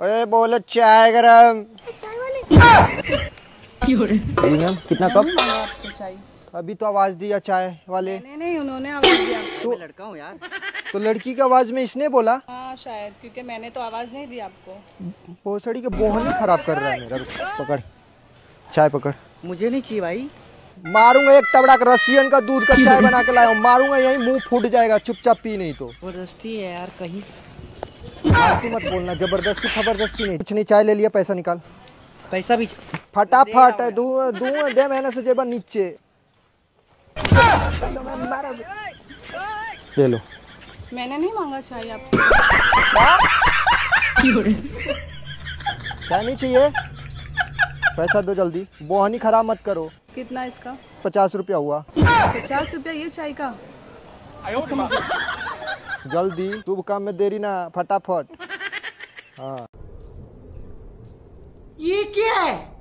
ओए बोलो चाय गरम। मैम कितना कप? आपसे चाय अभी तो आवाज दिया चाय वाले। नहीं, उन्होंने आवाज दिया। तो मैं लड़का हूँ यार। तो लड़की की आवाज में इसने बोला। हाँ शायद, क्योंकि मैंने तो आवाज नहीं दी आपको। भोसड़ी के बोहन ही खराब कर रहा है मेरा। पकड़ चाय पकड़। मुझे नहीं चाहिए भाई। मारूंगा एक तबड़ा का रसियन का दूध का चाय बना के लाया हूँ, मारूंगा यही मुंह फूट जाएगा। चुपचाप पी नहीं तो। जबरदस्ती है यार कहीं। फालतू मत बोलना, जबरदस्ती खबरदस्ती नहीं। कुछ नहीं, चाय ले लिया, पैसा निकाल पैसा भी फटाफट। दूं दे मैंने से जेबा नीचे। ले लो। मैंने नहीं मांगा चाय आपसे। क्या नहीं चाहिए? पैसा दो जल्दी, बोहनी खराब मत करो। कितना इसका? 50 रुपया हुआ। 50 रुपया ये चाय का? जल्दी, शुभ काम में देरी ना, फटाफट। हाँ ये क्या है?